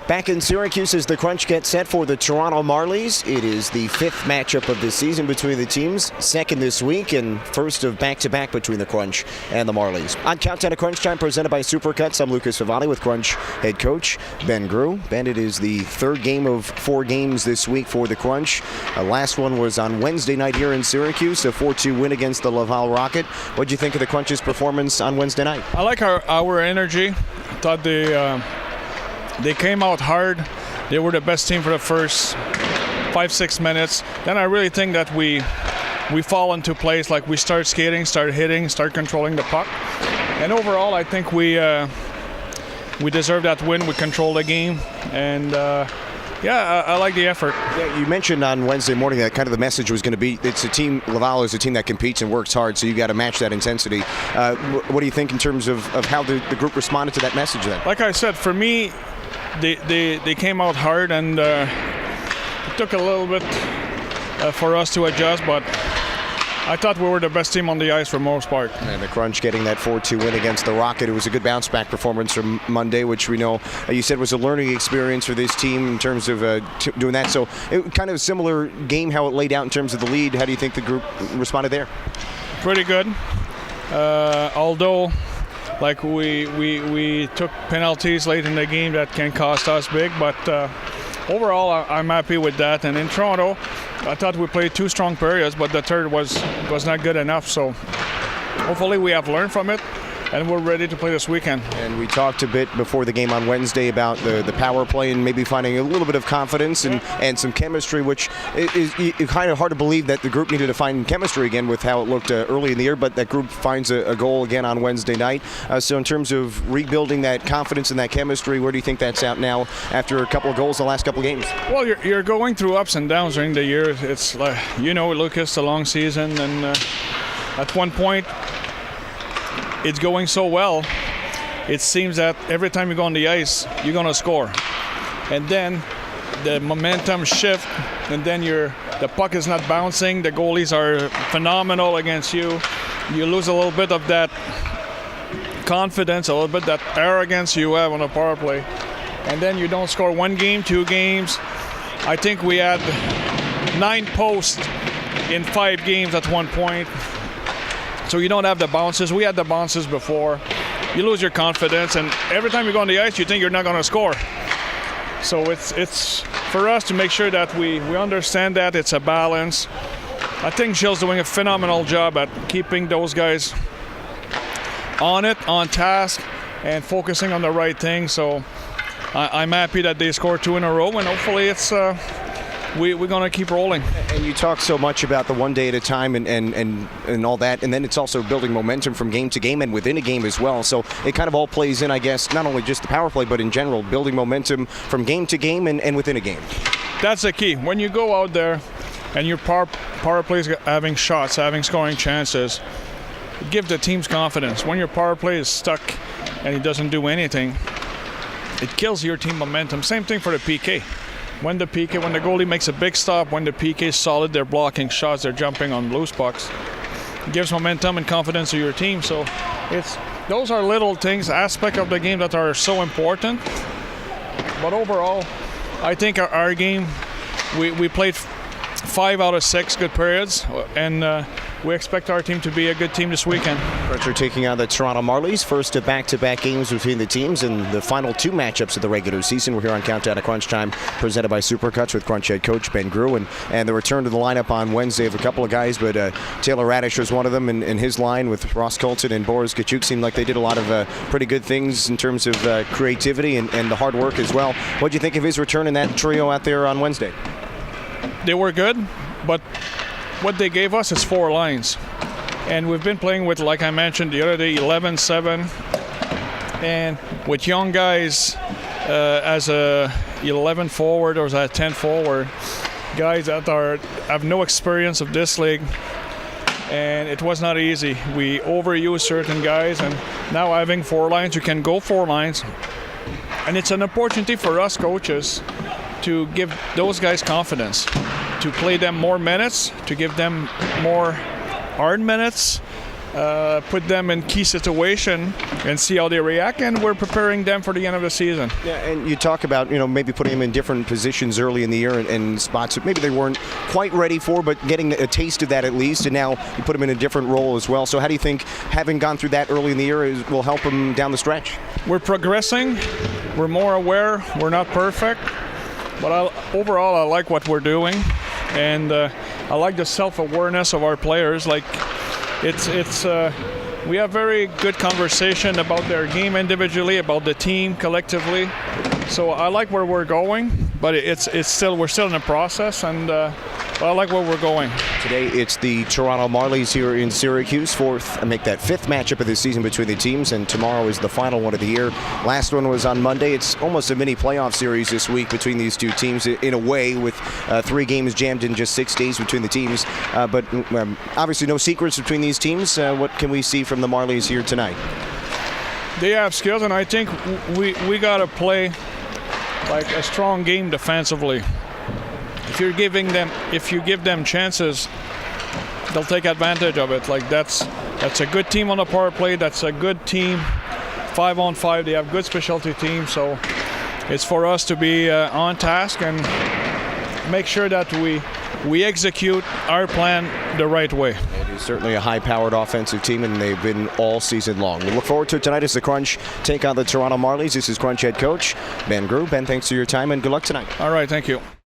Back in Syracuse as the Crunch gets set for the Toronto Marlies. It is the fifth matchup of the season between the teams, second this week and first of back-to-back between the Crunch and the Marlies. On Countdown to Crunch Time, presented by Supercuts, I'm Lucas Favali with Crunch head coach Ben Grew. Ben, it is the third game of 4 games this week for the Crunch. Last one was on Wednesday night here in Syracuse, a 4-2 win against the Laval Rocket. What did you think of the Crunch's performance on Wednesday night? I like our energy. I thought they came out hard. They were the best team for the first 5-6 minutes. Then I really think that we fall into place, like we start skating, start hitting, start controlling the puck. And overall, I think we deserve that win. We control the game, and I like the effort. Yeah, you mentioned on Wednesday morning that kind of the message was going to be it's a team, Laval is a team that competes and works hard, so you got to match that intensity. What do you think in terms of how the group responded to that message then? Like I said, for me, they came out hard, and it took a little bit for us to adjust, but I thought we were the best team on the ice for the most part. And the Crunch getting that 4-2 win against the Rocket. It was a good bounce-back performance from Monday, which we know you said was a learning experience for this team in terms of doing that. So it kind of a similar game, how it laid out in terms of the lead. How do you think the group responded there? Pretty good. Although, like we took penalties late in the game that can cost us big, but overall I'm happy with that. And in Toronto, I thought we played 2 strong periods, but the third was not good enough. So hopefully we have learned from it, and we're ready to play this weekend. And we talked a bit before the game on Wednesday about the power play and maybe finding a little bit of confidence and some chemistry, which is kind of hard to believe that the group needed to find chemistry again with how it looked early in the year, but that group finds a goal again on Wednesday night. So in terms of rebuilding that confidence and that chemistry, where do you think that's at now after a couple of goals the last couple of games? Well, you're going through ups and downs during the year. It's like, Lucas, a long season, and at one point, it's going so well, it seems that every time you go on the ice, you're going to score. And then the momentum shift, and then the puck is not bouncing. The goalies are phenomenal against you. You lose a little bit of that confidence, a little bit that arrogance you have on a power play. And then you don't score 1 game, 2 games. I think we had 9 posts in 5 games at one point. So you don't have the bounces. We had the bounces before. You lose your confidence, and every time you go on the ice, you think you're not going to score. So it's for us to make sure that we understand that it's a balance. I think Gilles doing a phenomenal job at keeping those guys on task, and focusing on the right thing. So I'm happy that they scored 2 in a row, and hopefully it's we're going to keep rolling. And you talk so much about the one day at a time and all that, and then it's also building momentum from game to game and within a game as well. So it kind of all plays in, I guess, not only just the power play, but in general, building momentum from game to game and within a game. That's the key. When you go out there and your power play is having shots, having scoring chances, give the teams confidence. When your power play is stuck and it doesn't do anything, it kills your team momentum. Same thing for the PK. When the goalie makes a big stop, when the PK is solid, they're blocking shots, they're jumping on loose pucks. It gives momentum and confidence to your team. So those are little things, aspect of the game that are so important. But overall, I think our game, we played 5 out of 6 good periods, and we expect our team to be a good team this weekend. Crunch are taking on the Toronto Marlies, first of back-to-back games between the teams and the final 2 matchups of the regular season. We're here on Countdown to Crunch Time, presented by Supercuts with Crunch head coach Ben Grew, and the return to the lineup on Wednesday of a couple of guys, but Taylor Radish was one of them, and his line with Ross Colton and Boris Kachuk seemed like they did a lot of pretty good things in terms of creativity and the hard work as well. What do you think of his return in that trio out there on Wednesday? They were good, but what they gave us is 4 lines. And we've been playing with, like I mentioned the other day, 11-7. And with young guys as a 11 forward or as a 10 forward, guys that have no experience of this league. And it was not easy. We overused certain guys, and now having 4 lines, you can go 4 lines. And it's an opportunity for us coaches to give those guys confidence, to play them more minutes, to give them more hard minutes, put them in key situation and see how they react, and we're preparing them for the end of the season. Yeah, and you talk about maybe putting them in different positions early in the year and spots that maybe they weren't quite ready for, but getting a taste of that at least, and now you put them in a different role as well. So how do you think having gone through that early in the year will help them down the stretch? We're progressing. We're more aware. We're not perfect, but overall I like what we're doing, and I like the self-awareness of our players. Like we have very good conversation about their game individually, about the team collectively. So I like where we're going, but we're still in the process, and I like where we're going. Today it's the Toronto Marlies here in Syracuse, fifth matchup of the season between the teams, and tomorrow is the final one of the year. Last one was on Monday. It's almost a mini playoff series this week between these two teams in a way, with 3 games jammed in just 6 days between the teams. But obviously no secrets between these teams. What can we see from the Marlies here tonight? They have skills, and I think we got to play like a strong game defensively. If you give them chances, they'll take advantage of it. Like that's a good team on the power play. That's a good team 5-on-5. They have good specialty teams, so it's for us to be on task and make sure that we execute our plan the right way. It is certainly a high-powered offensive team, and they've been all season long. We look forward to it tonight as the Crunch take on the Toronto Marlies. This is Crunch head coach Ben Grew. Ben, thanks for your time, and good luck tonight. All right, thank you.